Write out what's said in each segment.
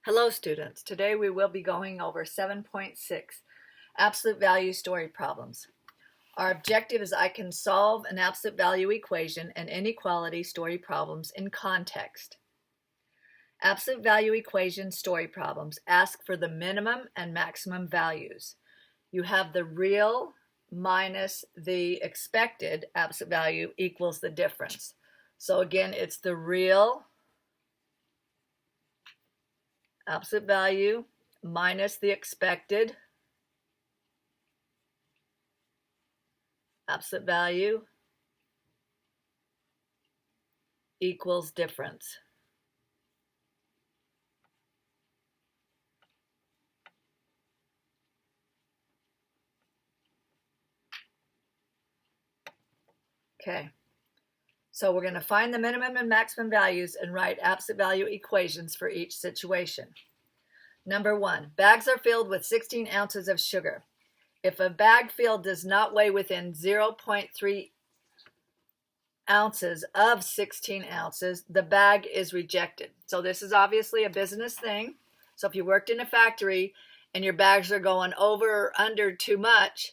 Hello students, today we will be going over 7.6 absolute value story problems. Our objective is I can solve an absolute value equation and inequality story problems in context. Absolute value equation story problems ask for the minimum and maximum values. You have the real minus the expected absolute value equals the difference. So again, it's the real absolute value minus the expected absolute value equals difference. Okay, so we're going to find the minimum and maximum values and write absolute value equations for each situation. Number one, bags are filled with 16 ounces of sugar. If a bag filled does not weigh within 0.3 ounces of 16 ounces, the bag is rejected. So this is obviously a business thing. So if you worked in a factory and your bags are going over or under too much,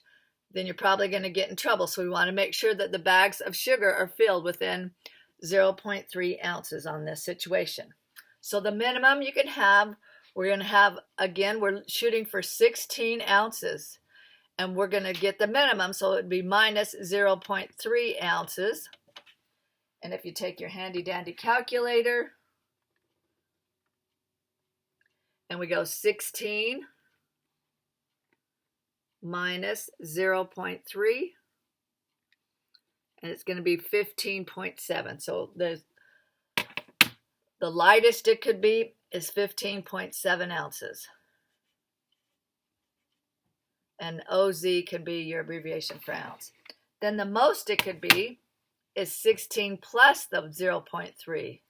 then you're probably going to get in trouble. So we want to make sure that the bags of sugar are filled within 0.3 ounces on this situation. So the minimum you can have, we're going to have, again, we're shooting for 16 ounces. And we're going to get the minimum, so it would be minus 0.3 ounces. And if you take your handy dandy calculator, and we go 16 minus 0.3, and it's going to be 15.7. So the lightest it could be is 15.7 ounces. And OZ can be your abbreviation for ounce. Then the most it could be is 16 plus the 0.3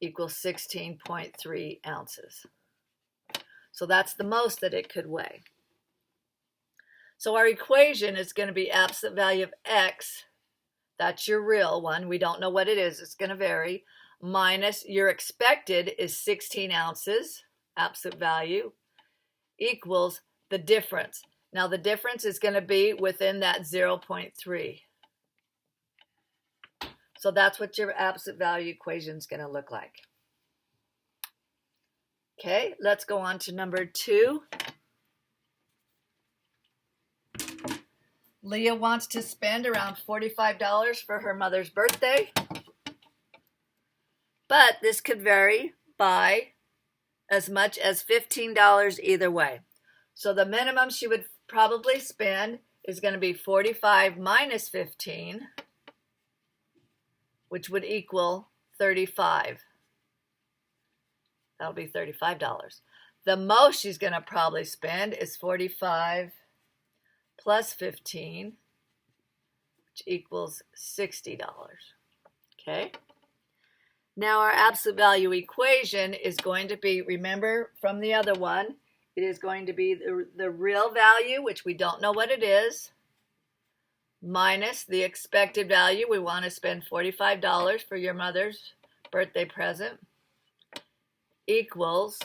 equals 16.3 ounces. So that's the most that it could weigh. So our equation is going to be absolute value of X, that's your real one, we don't know what it is, it's going to vary, minus your expected is 16 ounces, absolute value, equals the difference. Now the difference is going to be within that 0.3. So that's what your absolute value equation is going to look like. Okay, let's go on to number 2. Leah wants to spend around $45 for her mother's birthday, but this could vary by as much as $15 either way. So the minimum she would probably spend is going to be 45 minus 15, which would equal 35. That'll be $35. The most she's going to probably spend is 45 plus 15, which equals $60. Okay? Now our absolute value equation is going to be, remember from the other one, it is going to be the real value, which we don't know what it is, minus the expected value. We want to spend $45 for your mother's birthday present, equals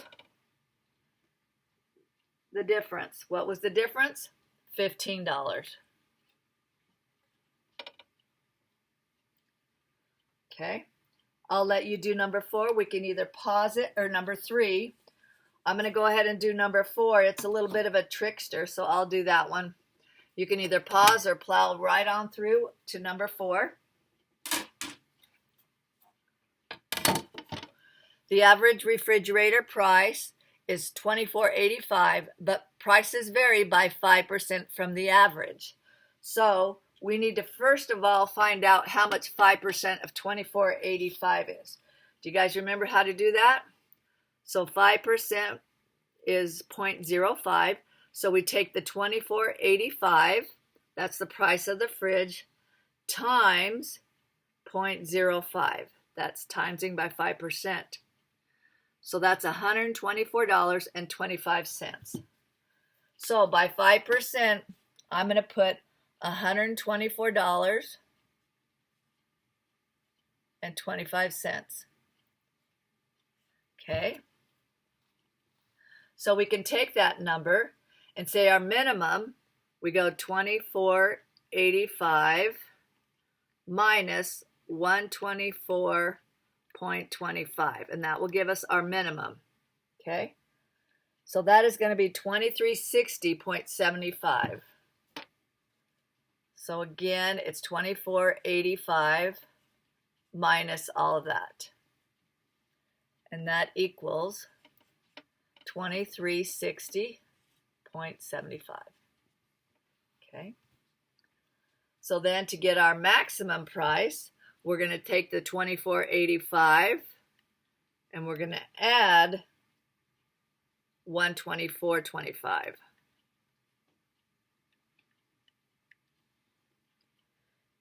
the difference. What was the difference? $15. Okay. I'll let you do number 4. We can either pause it, or number 3. I'm going to go ahead and do number 4. It's a little bit of a trickster, so I'll do that one. You can either pause or plow right on through to number 4. The average refrigerator price is $24.85, but prices vary by 5% from the average. So we need to first of all find out how much 5% of $24.85 is. Do you guys remember how to do that? So 5% is 0.05. So we take the $24.85, that's the price of the fridge, times 0.05. That's timesing by 5%. So that's $124.25. So by 5%, I'm going to put $124.25. Okay. So we can take that number and say our minimum, we go 2485 minus 124.25, and that will give us our minimum. Okay, so that is going to be 2360.75. So again, it's 2485 minus all of that, and that equals 2360.75. Okay, so then to get our maximum price, we're going to take the 2485 and we're going to add 124.25.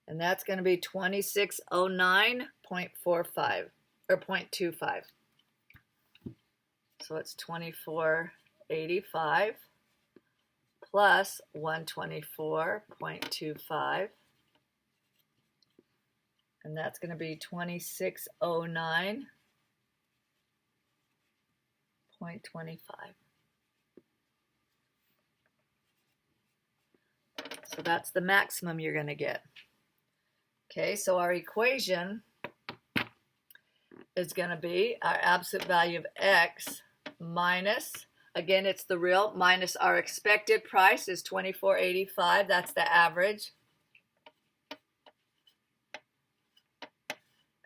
And that's going to be 2609.45 or 0.25. So it's 2485 plus 124.25. And that's going to be 2609.25. So that's the maximum you're going to get. Okay, so our equation is going to be our absolute value of x minus, again, it's the real, minus our expected price is 2485. That's the average.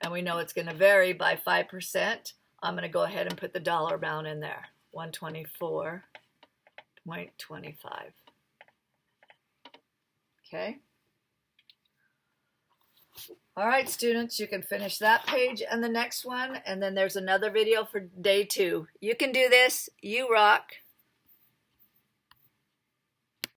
And we know it's going to vary by 5%. I'm going to go ahead and put the dollar amount in there, 124.25. Okay. All right, students, you can finish that page and the next one, and then there's another video for day 2. You can do this. You rock.